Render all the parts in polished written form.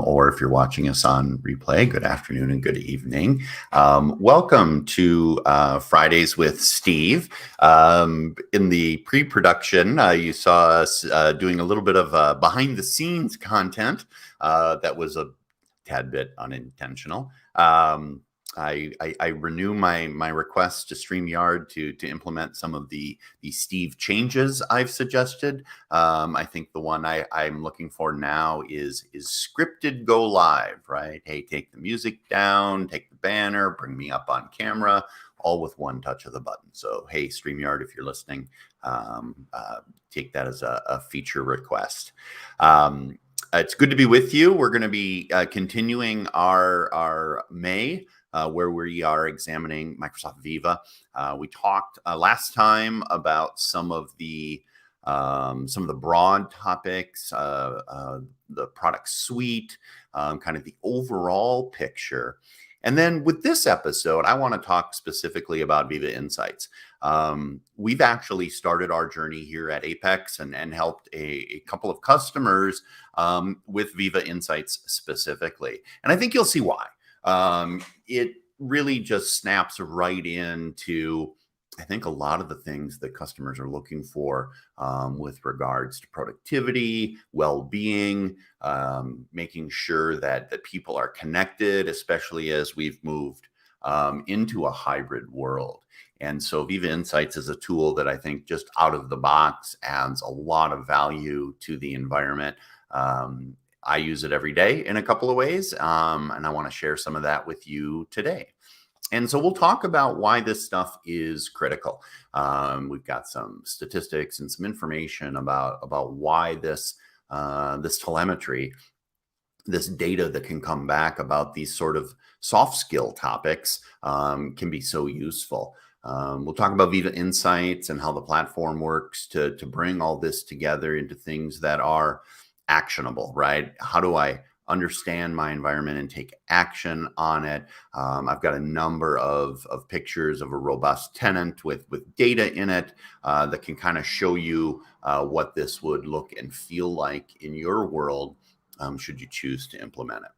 or if you're watching us on replay, good afternoon and good evening. Welcome to Fridays with Steve. In the pre-production, you saw us doing a little bit of behind-the-scenes content that was a tad bit unintentional. I renew my request to StreamYard to implement some of the Steve changes I've suggested. I think the one I'm looking for now is scripted go live, right? Hey, take the music down, take the banner, bring me up on camera, all with one touch of the button. So, hey, StreamYard, if you're listening, take that as a feature request. It's good to be with you. We're going to be continuing our May, where we are examining Microsoft Viva. We talked last time about some of the broad topics, the product suite, kind of the overall picture. And then with this episode, I want to talk specifically about Viva Insights. We've actually started our journey here at Apex and helped a couple of customers with Viva Insights specifically. And I think you'll see why. It really just snaps right into, I think, a lot of the things that customers are looking for with regards to productivity, well-being, making sure that people are connected, especially as we've moved into a hybrid world. And so Viva Insights is a tool that I think just out of the box adds a lot of value to the environment. I use it every day in a couple of ways, and I want to share some of that with you today. And so we'll talk about why this stuff is critical. We've got some statistics and some information about why this telemetry, this data that can come back about these sort of soft skill topics can be so useful. We'll talk about Viva Insights and how the platform works to bring all this together into things that are actionable, right? How do I understand my environment and take action on it? I've got a number of pictures of a robust tenant with data in it that can kind of show you what this would look and feel like in your world should you choose to implement it.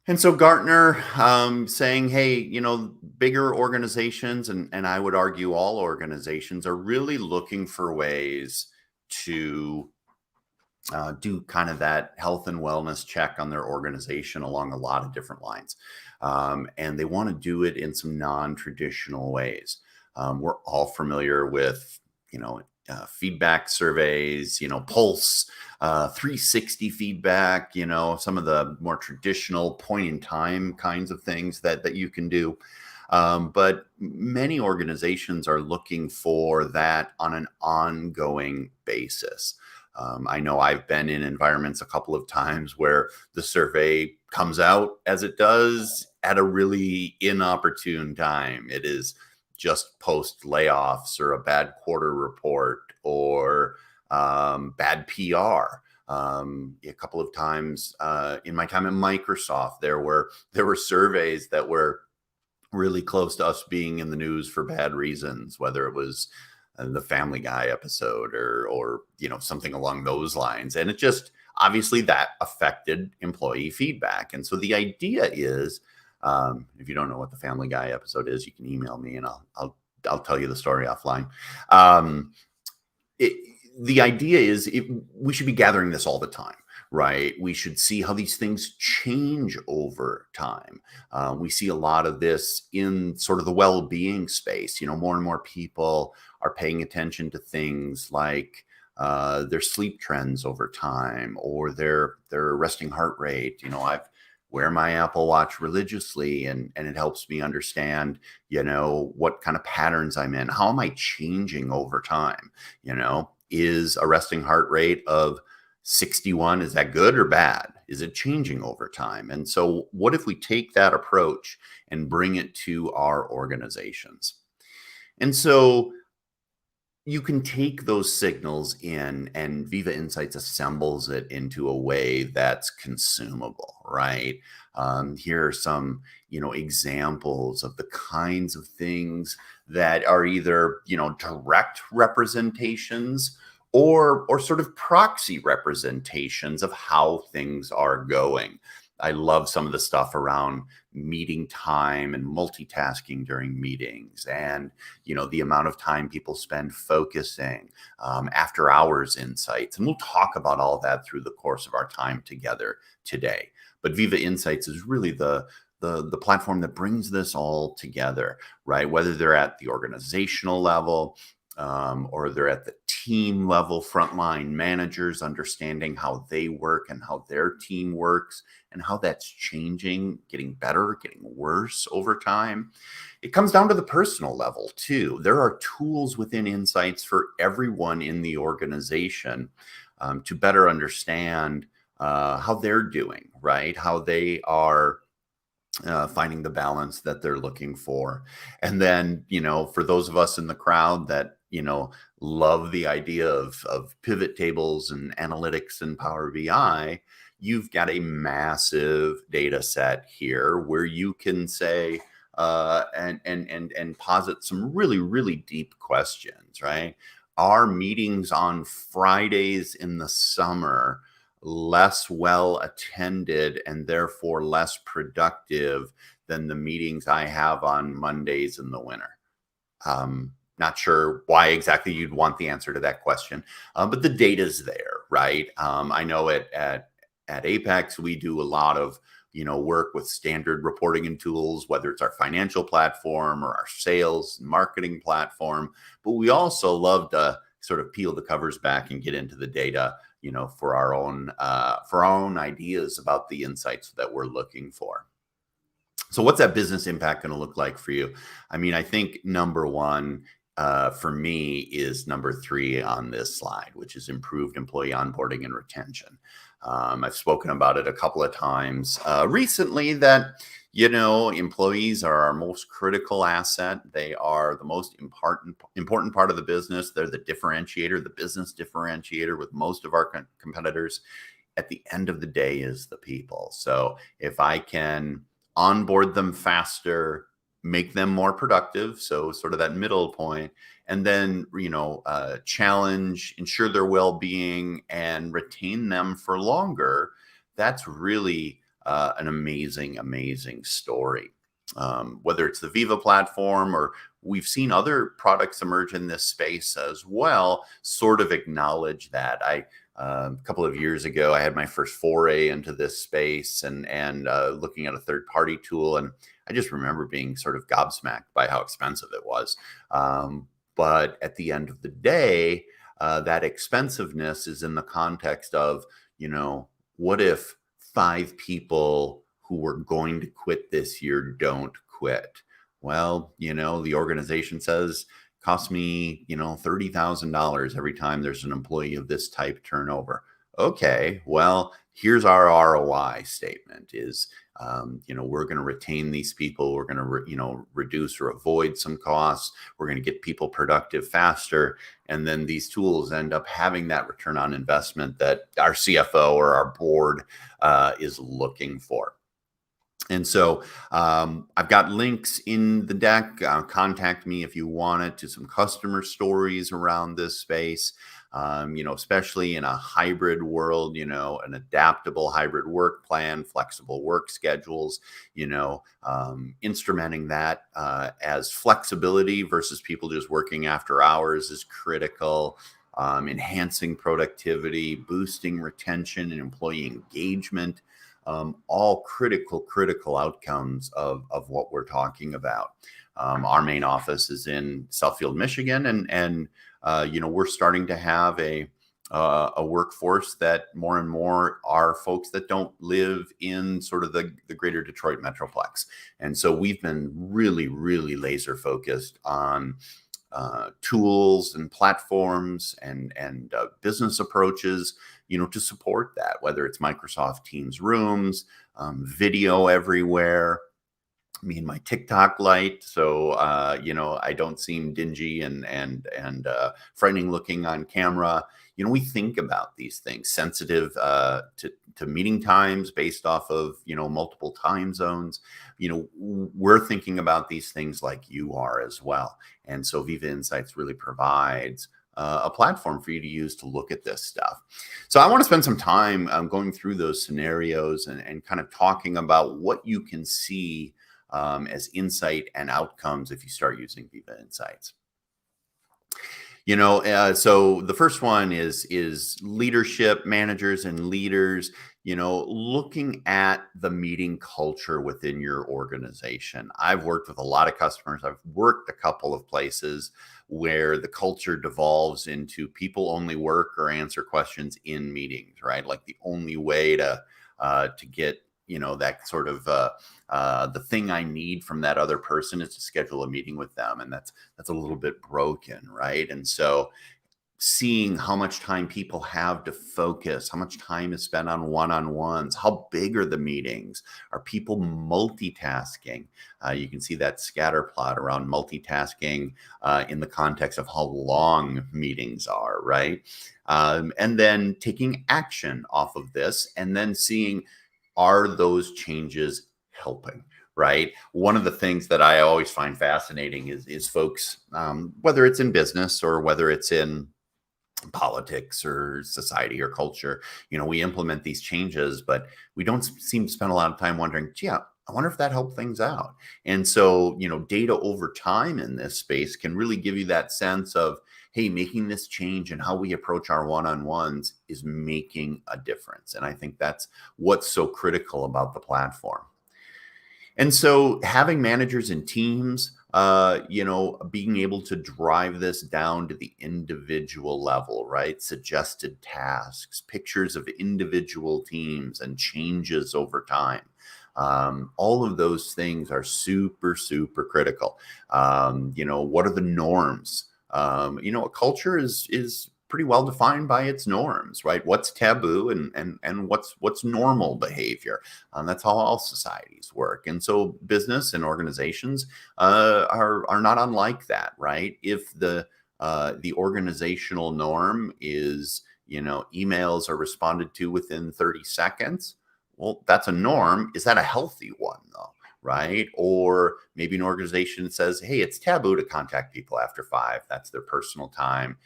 And so Gartner saying, hey, bigger organizations, and I would argue all organizations, are really looking for ways to do kind of that health and wellness check on their organization along a lot of different lines. And they want to do it in some non-traditional ways. We're all familiar with, feedback surveys, pulse, 360 feedback, some of the more traditional point in time kinds of things that you can do. But many organizations are looking for that on an ongoing basis. I know I've been in environments a couple of times where the survey comes out as it does at a really inopportune time. It is just post layoffs or a bad quarter report or bad PR. A couple of times in my time at Microsoft, there were surveys that were really close to us being in the news for bad reasons, whether it was the Family Guy episode or something along those lines. And it just, obviously that affected employee feedback. And so the idea is, if you don't know what the Family Guy episode is, you can email me and I'll tell you the story offline. The idea is we should be gathering this all the time, right? We should see how these things change over time. We see a lot of this in sort of the well-being space. More and more people are paying attention to things like their sleep trends over time or their resting heart rate. I wear my Apple Watch religiously and it helps me understand, what kind of patterns I'm in. How am I changing over time? Is a resting heart rate of 61, is that good or bad? Is it changing over time? And so what if we take that approach and bring it to our organizations? And so you can take those signals in and Viva Insights assembles it into a way that's consumable, right? Here are some, examples of the kinds of things that are either, direct representations or sort of proxy representations of how things are going. I love some of the stuff around meeting time and multitasking during meetings, and the amount of time people spend focusing, after hours insights. And we'll talk about all that through the course of our time together today. But Viva Insights is really the platform that brings this all together, right? Whether they're at the organizational level, or they're at the team level, frontline managers understanding how they work and how their team works and how that's changing, getting better, getting worse over time. It comes down to the personal level too. There are tools within Insights for everyone in the organization, to better understand how they're doing, right? How they are finding the balance that they're looking for. And then, for those of us in the crowd that, love the idea of pivot tables and analytics and Power BI, you've got a massive data set here where you can say, and posit some really, really deep questions, right? Are meetings on Fridays in the summer less well attended and therefore less productive than the meetings I have on Mondays in the winter? Not sure why exactly you'd want the answer to that question, but the data's there, right? I know at Apex, we do a lot of work with standard reporting and tools, whether it's our financial platform or our sales and marketing platform. But we also love to sort of peel the covers back and get into the data, for our own ideas about the insights that we're looking for. So what's that business impact going to look like for you? I mean, I think number one, for me, is number 3 on this slide, which is improved employee onboarding and retention. I've spoken about it a couple of times recently that, employees are our most critical asset. They are the most important part of the business. They're the differentiator, the business differentiator with most of our competitors. At the end of the day is the people. So if I can onboard them faster, make them more productive, so sort of that middle point, and then challenge, ensure their well-being, and retain them for longer, that's really an amazing story. Whether it's the Viva platform, or we've seen other products emerge in this space as well, sort of acknowledge that. A couple of years ago, I had my first foray into this space and looking at a third-party tool, and I just remember being sort of gobsmacked by how expensive it was. But at the end of the day, that expensiveness is in the context of, what if 5 people who were going to quit this year don't quit? Well, the organization says, costs me, $30,000 every time there's an employee of this type turnover. Okay, well, here's our ROI statement is, we're going to retain these people. We're going to, reduce or avoid some costs. We're going to get people productive faster. And then these tools end up having that return on investment that our CFO or our board is looking for. And so I've got links in the deck. Contact me if you wanted, to some customer stories around this space. Especially in a hybrid world, an adaptable hybrid work plan, flexible work schedules, instrumenting that as flexibility versus people just working after hours is critical. Enhancing productivity, boosting retention and employee engagement, all critical outcomes of what we're talking about. Our main office is in Southfield, Michigan, and we're starting to have a workforce that more and more are folks that don't live in sort of the greater Detroit metroplex. And so we've been really laser focused on tools and platforms and business approaches, to support that, whether it's Microsoft Teams rooms, video everywhere, me and my TikTok light, so I don't seem dingy and frightening looking on camera. We think about these things, sensitive to meeting times based off of multiple time zones. We're thinking about these things like you are as well. And so Viva Insights really provides a platform for you to use to look at this stuff. So I want to spend some time going through those scenarios and kind of talking about what you can see as insight and outcomes if you start using Viva Insights. So the first one is leadership, managers and leaders, looking at the meeting culture within your organization. I've worked with a lot of customers. I've worked a couple of places where the culture devolves into people only work or answer questions in meetings, right? Like the only way to get that sort of the thing I need from that other person is to schedule a meeting with them, and that's a little bit broken, right? And so seeing how much time people have to focus, how much time is spent on one-on-ones, how big are the meetings, are people multitasking? You can see that scatter plot around multitasking in the context of how long meetings are, right? And then taking action off of this and then seeing, are those changes helping? Right. One of the things that I always find fascinating is folks, whether it's in business or whether it's in politics or society or culture, we implement these changes, but we don't seem to spend a lot of time wondering, gee, I wonder if that helped things out. And so, data over time in this space can really give you that sense of, hey, making this change and how we approach our one-on-ones is making a difference. And I think that's what's so critical about the platform. And so having managers and teams, being able to drive this down to the individual level, right? Suggested tasks, pictures of individual teams and changes over time. All of those things are super, super critical. What are the norms? A culture is pretty well defined by its norms, right? What's taboo and what's normal behavior. That's how all societies work. And so business and organizations are not unlike that, right? If the organizational norm is, emails are responded to within 30 seconds, well, that's a norm. Is that a healthy one though? Right? Or maybe an organization says, hey, it's taboo to contact people after 5. That's their personal time.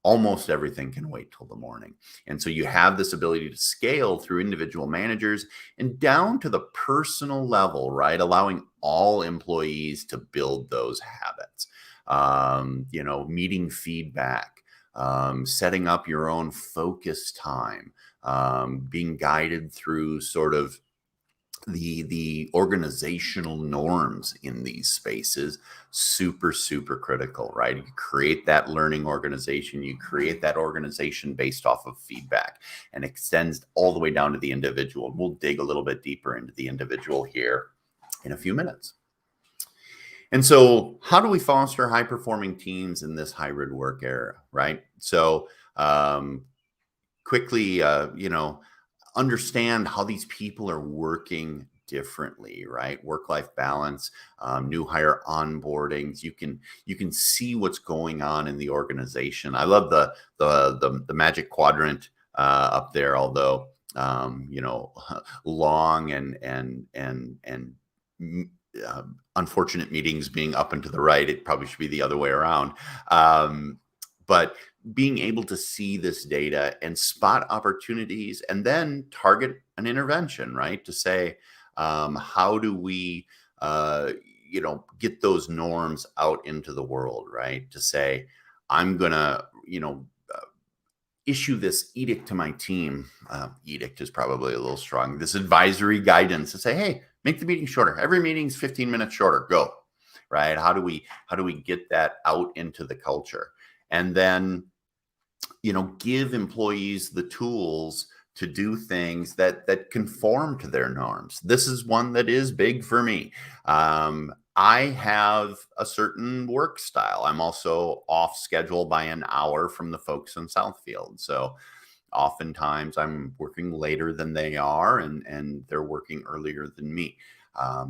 Almost everything can wait till the morning. And so you have this ability to scale through individual managers and down to the personal level, right? Allowing all employees to build those habits, meeting feedback, setting up your own focus time, being guided through sort of the organizational norms in these spaces. Super, super critical, right? You create that learning organization, you create that organization based off of feedback, and extends all the way down to the individual. We'll dig a little bit deeper into the individual here in a few minutes. And so how do we foster high performing teams in this hybrid work era, right? So quickly, understand how these people are working differently, right? Work-life balance, new hire onboardings. You can see what's going on in the organization. I love the magic quadrant up there, although long and unfortunate meetings being up and to the right. It probably should be the other way around. But being able to see this data and spot opportunities and then target an intervention, right? To say, how do we, get those norms out into the world, right? To say, I'm going to, issue this edict to my team. Edict is probably a little strong. This advisory guidance to say, hey, make the meeting shorter. Every meeting's 15 minutes shorter. Go, right? How do we get that out into the culture? And then, give employees the tools to do things that conform to their norms. This is one that is big for me. I have a certain work style. I'm also off schedule by an hour from the folks in Southfield. So oftentimes I'm working later than they are and they're working earlier than me.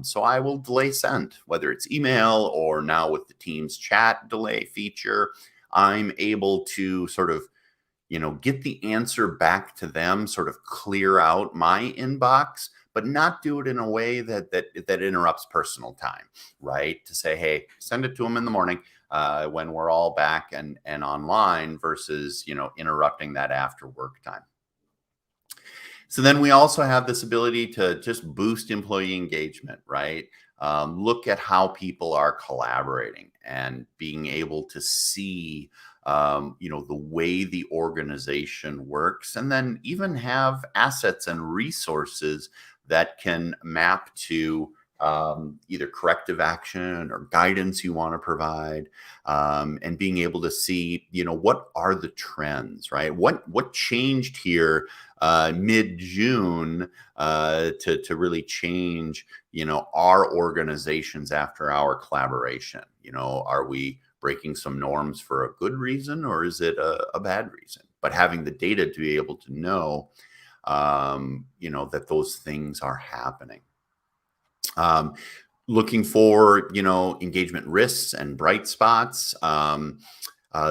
So I will delay send, whether it's email or now with the Teams chat delay feature. I'm able to sort of, get the answer back to them, sort of clear out my inbox, but not do it in a way that interrupts personal time, right? To say, hey, send it to them in the morning. when we're all back and online versus, interrupting that after work time. So then we also have this ability to just boost employee engagement, right? Look at how people are collaborating and being able to see, the way the organization works, and then even have assets and resources that can map to either corrective action or guidance you want to provide, and being able to see, what are the trends, right? What changed here mid-June to really change, our organizations after our collaboration? Are we breaking some norms for a good reason, or is it a bad reason? But having the data to be able to know, that those things are happening. Looking for, engagement risks and bright spots.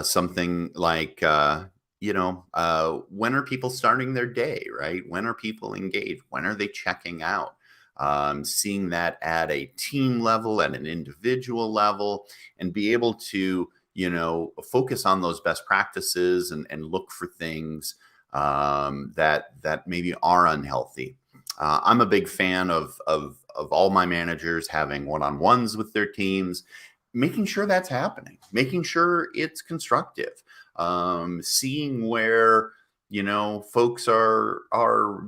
Something like, when are people starting their day, right? When are people engaged? When are they checking out? Seeing that at a team level, at an individual level, and be able to, focus on those best practices and look for things that maybe are unhealthy. I'm a big fan of all my managers having one-on-ones with their teams, making sure that's happening, making sure it's constructive, seeing where, folks are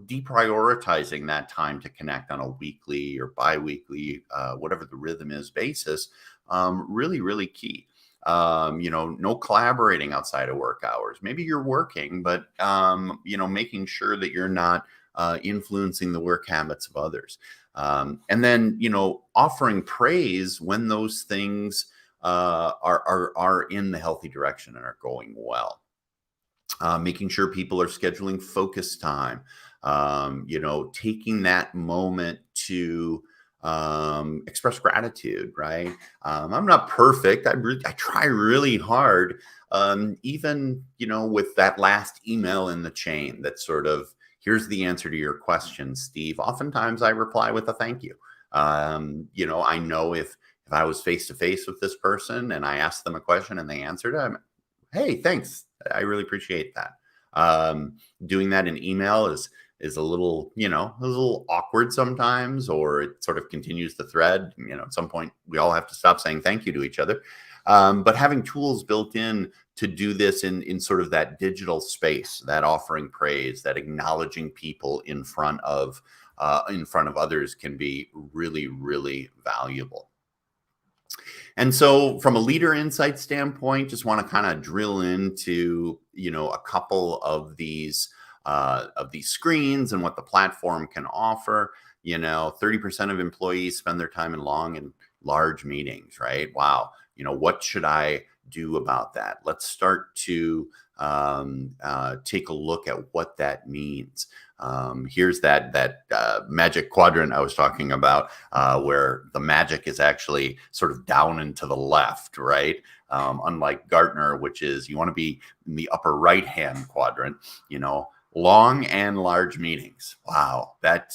deprioritizing that time to connect on a weekly or biweekly, whatever the rhythm is, basis. Really, really key. No collaborating outside of work hours. Maybe you're working, but, making sure that you're not influencing the work habits of others. And then, offering praise when those things are in the healthy direction and are going well. Making sure people are scheduling focus time, taking that moment to express gratitude, right? I'm not perfect. I try really hard. Even, with that last email in the chain that sort of, here's the answer to your question, Steve. Oftentimes I reply with a thank you. I know if I was face to face with this person and I asked them a question and they answered it, hey, thanks. I really appreciate that. Doing that in email is a little, a little awkward sometimes, or it sort of continues the thread. At some point we all have to stop saying thank you to each other. But having tools built in to do this in sort of that digital space, that offering praise, that acknowledging people in front of others can be really, really valuable. And so from a leader insight standpoint, just want to kind of drill into, a couple of these screens and what the platform can offer. 30% of employees spend their time in long and large meetings, right? Wow. What should I do about that? Let's start to take a look at what that means. Here's that magic quadrant I was talking about, where the magic is actually sort of down and to the left, right? Unlike Gartner, which is you want to be in the upper right-hand quadrant, long and large meetings. Wow, that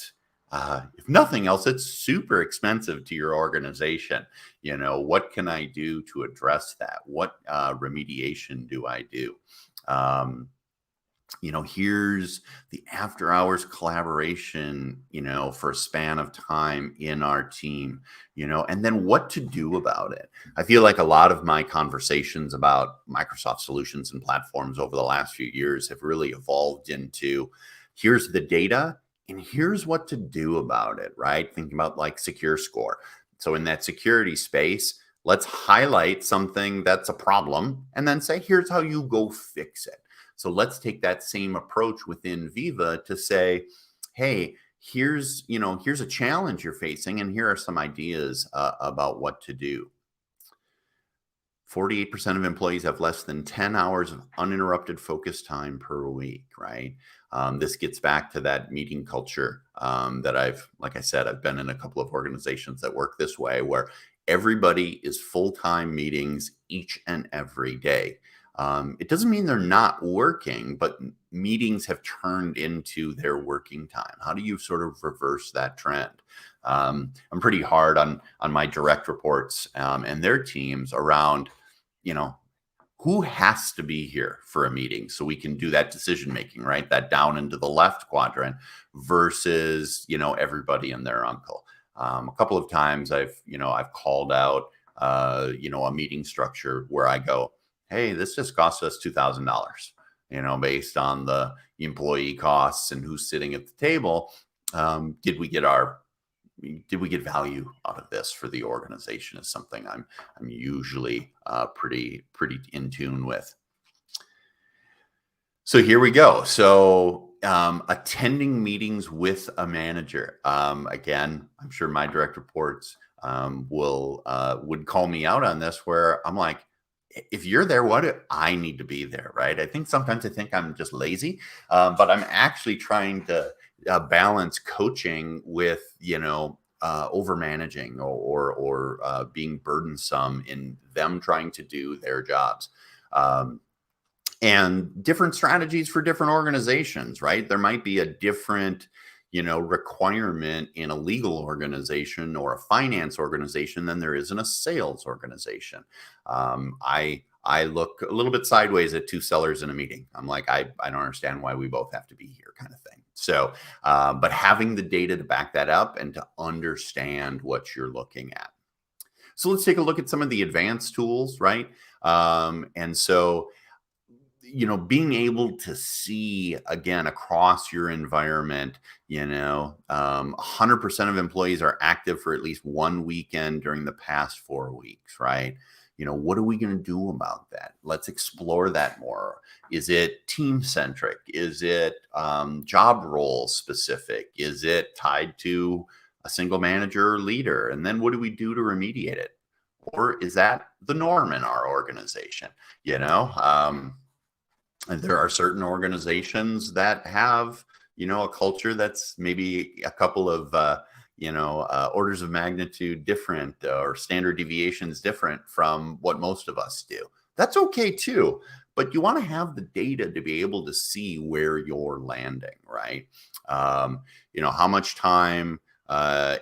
if nothing else, it's super expensive to your organization. What can I do to address that? What remediation do I do? Here's the after hours collaboration, for a span of time in our team, and then what to do about it. I feel like a lot of my conversations about Microsoft solutions and platforms over the last few years have really evolved into, here's the data and here's what to do about it, right? Thinking about like Secure Score. So in that security space, let's highlight something that's a problem and then say, here's how you go fix it. So let's take that same approach within Viva to say, hey, here's a challenge you're facing, and here are some ideas about what to do. 48% of employees have less than 10 hours of uninterrupted focus time per week, right? This gets back to that meeting culture that like I said, I've been in a couple of organizations that work this way, where everybody is full-time meetings each and every day. It doesn't mean they're not working, but meetings have turned into their working time. How do you sort of reverse that trend? I'm pretty hard on my direct reports and their teams around, who has to be here for a meeting so we can do that decision making, right? That down into the left quadrant versus, everybody and their uncle. A couple of times I've called out, a meeting structure where I go, hey, this just cost us $2,000, based on the employee costs and who's sitting at the table. Did we get value out of this for the organization is something I'm usually pretty in tune with. So here we go. So attending meetings with a manager. Again, I'm sure my direct reports would call me out on this, where I'm like, if you're there, why do I need to be there, right? I think sometimes I'm just lazy, but I'm actually trying to balance coaching with, over managing or being burdensome in them trying to do their jobs. And different strategies for different organizations, right? There might be a different, requirement in a legal organization or a finance organization than there is in a sales organization. I look a little bit sideways at two sellers in a meeting. I'm like, I don't understand why we both have to be here, kind of thing. So, but having the data to back that up and to understand what you're looking at. So let's take a look at some of the advanced tools, right? And so, being able to see again across your environment, 100% of employees are active for at least one weekend during the past 4 weeks, right? What are we going to do about that? Let's explore that more. Is it team centric? Is it job role specific? Is it tied to a single manager or leader? And then what do we do to remediate it? Or is that the norm in our organization? And there are certain organizations that have, a culture that's maybe a couple of, orders of magnitude different or standard deviations different from what most of us do. That's okay too, but you want to have the data to be able to see where you're landing, right? How much time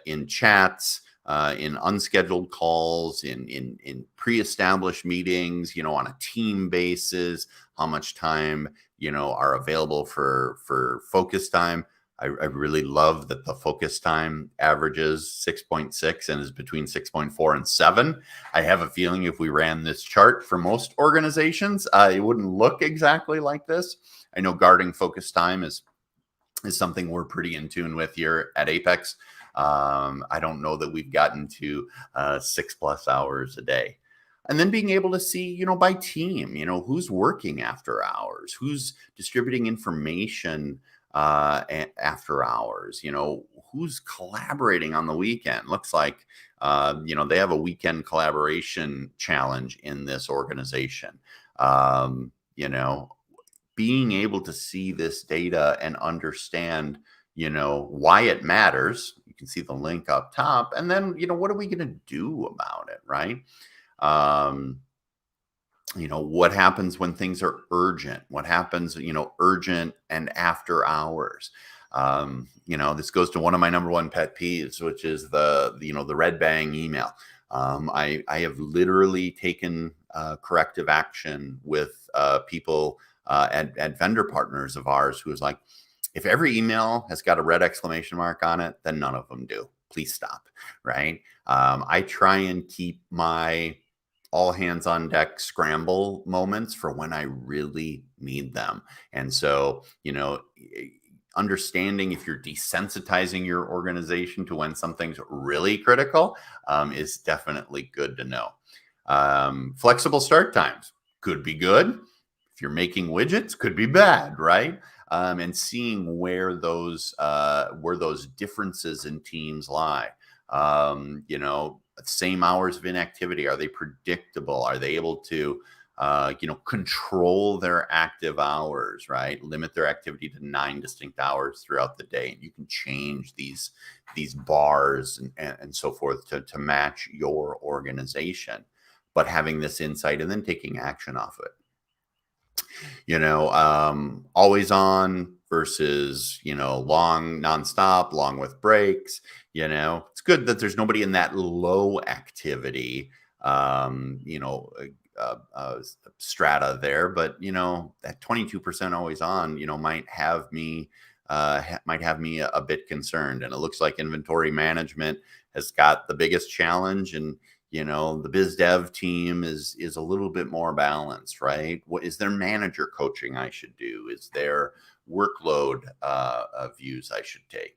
in chats, in unscheduled calls, in pre-established meetings, on a team basis, how much time, are available for focus time. I really love that the focus time averages 6.6 and is between 6.4 and 7. I have a feeling if we ran this chart for most organizations, it wouldn't look exactly like this. I know guarding focus time is something we're pretty in tune with here at Apex. I don't know that we've gotten to 6+ hours a day. And then being able to see, by team, who's working after hours, who's distributing information after hours, who's collaborating on the weekend. Looks like, they have a weekend collaboration challenge in this organization. Being able to see this data and understand, why it matters. You can see the link up top. And then, what are we going to do about it, right? What happens when things are urgent? What happens, urgent and after hours? This goes to one of my number one pet peeves, which is the red bang email. I have literally taken corrective action with people at vendor partners of ours who is like, if every email has got a red exclamation mark on it, then none of them do. Please stop, right? I try and keep my all hands on deck scramble moments for when I really need them. And so, understanding if you're desensitizing your organization to when something's really critical is definitely good to know. Flexible start times could be good. If you're making widgets, could be bad, right? And seeing where those differences in teams lie. Same hours of inactivity. Are they predictable? Are they able to, control their active hours, right? Limit their activity to 9 distinct hours throughout the day. And you can change these bars and so forth to match your organization, but having this insight and then taking action off it. Always on versus, long nonstop, long with breaks. It's good that there's nobody in that low activity, strata there, but that 22% always on, might have me a bit concerned. And it looks like inventory management has got the biggest challenge, and the biz dev team is a little bit more balanced, right? What is there manager coaching I should do? Is there workload views I should take?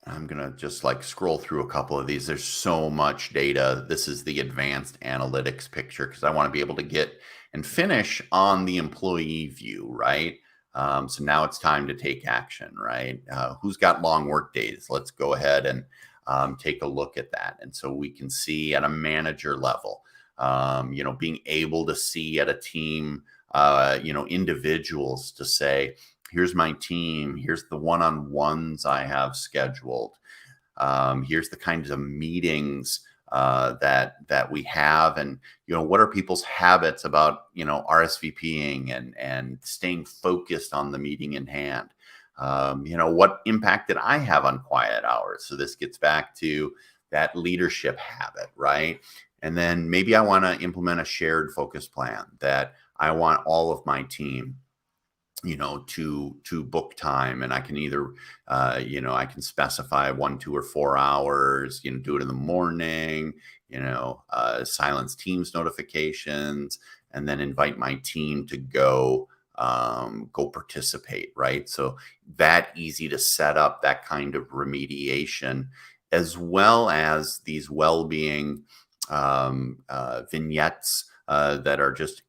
I'm going to just like scroll through a couple of these. There's so much data. This is the advanced analytics picture because I want to be able to get and finish on the employee view, right? So now it's time to take action, right? Who's got long work days? Let's go ahead and take a look at that. And so we can see at a manager level, being able to see at a team, individuals to say, here's my team. Here's the one-on-ones I have scheduled. Here's the kinds of meetings that we have, and what are people's habits about RSVPing and staying focused on the meeting in hand. What impact did I have on quiet hours? So this gets back to that leadership habit, right? And then maybe I want to implement a shared focus plan that I want all of my team to book time, and I can either I can specify 1, 2, or 4 hours, do it in the morning, silence Teams notifications, and then invite my team to go participate, right? So that easy to set up that kind of remediation, as well as these well-being vignettes that are just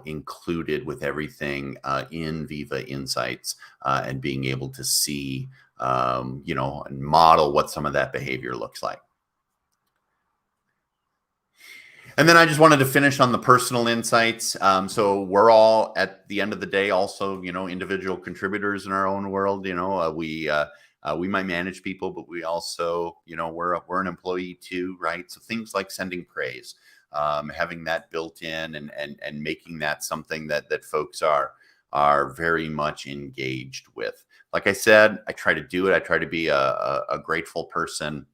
included with everything in Viva Insights, and being able to see, and model what some of that behavior looks like. And then I just wanted to finish on the personal insights. So we're all, at the end of the day, also, individual contributors in our own world. We might manage people, but we also, we're an employee too, right? So things like sending praise, having that built in, and making that something that folks are very much engaged with. Like I said, I try to do it. I try to be a grateful person.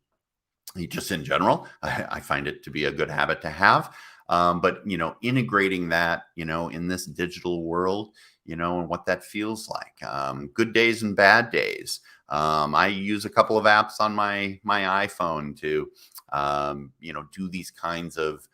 Just in general, I find it to be a good habit to have. But integrating that, in this digital world, and what that feels like. Good days and bad days. I use a couple of apps on my iPhone to, do these kinds of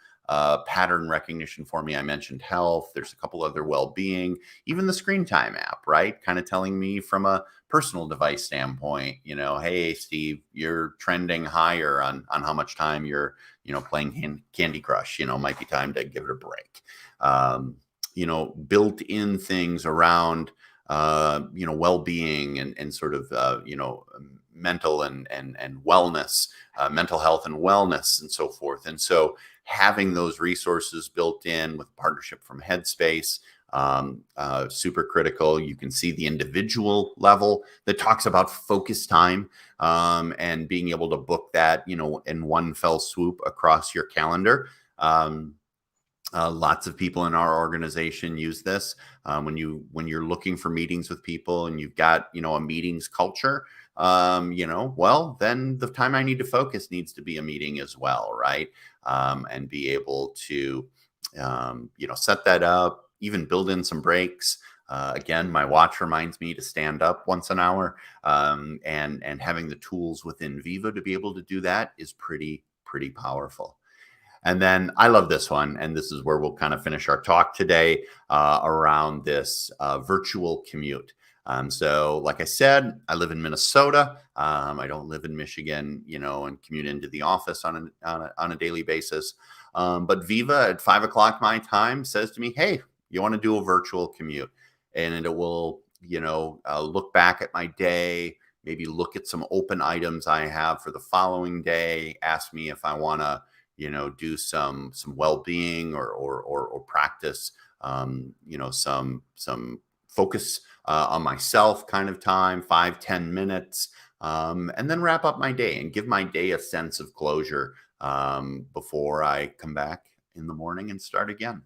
pattern recognition for me. I mentioned health. There's a couple other well-being, even the screen time app, right? Kind of telling me from a personal device standpoint, hey, Steve, you're trending higher on how much time you're, playing Candy Crush, might be time to give it a break. Built in things around, well-being and sort of, mental and wellness, mental health and wellness, and so forth. And so having those resources built in with partnership from Headspace, super critical. You can see the individual level that talks about focus time, and being able to book that, in one fell swoop across your calendar. Lots of people in our organization use this. When you're looking for meetings with people and you've got, a meetings culture, well, then the time I need to focus needs to be a meeting as well, right? And be able to, set that up, even build in some breaks. Again, my watch reminds me to stand up once an hour, and having the tools within Viva to be able to do that is pretty powerful. And then I love this one, and this is where we'll kind of finish our talk today, around this virtual commute. So like I said, I live in Minnesota. I don't live in Michigan, and commute into the office on a daily basis. But Viva at 5 o'clock my time says to me, hey, you want to do a virtual commute? And it will, look back at my day, maybe look at some open items I have for the following day, ask me if I want to, do some well-being or practice, some focus on myself kind of time, 5-10 minutes, and then wrap up my day and give my day a sense of closure, before I come back in the morning and start again.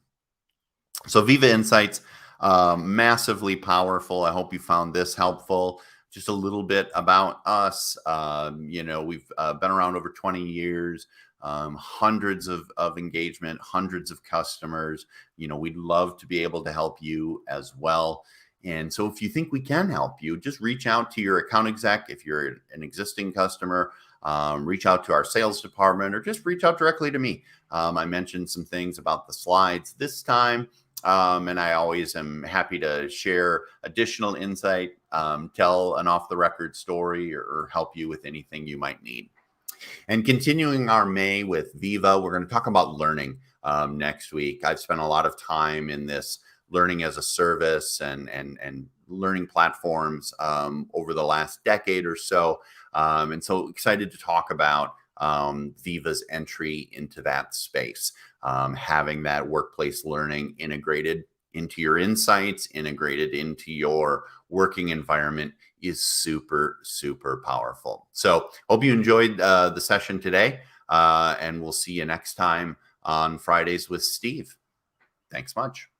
So Viva Insights, massively powerful. I hope you found this helpful. Just a little bit about us. We've been around over 20 years. hundreds of engagement, hundreds of customers. We'd love to be able to help you as well. And so if you think we can help you, just reach out to your account exec. If you're an existing customer, reach out to our sales department, or just reach out directly to me. I mentioned some things about the slides this time, and I always am happy to share additional insight, tell an off-the-record story, or help you with anything you might need. And continuing our May with Viva, we're going to talk about learning next week. I've spent a lot of time in this learning as a service and learning platforms over the last decade or so. And so excited to talk about Viva's entry into that space, having that workplace learning integrated into your insights, integrated into your working environment is super, super powerful. So hope you enjoyed the session today, and we'll see you next time on Fridays with Steve. Thanks much.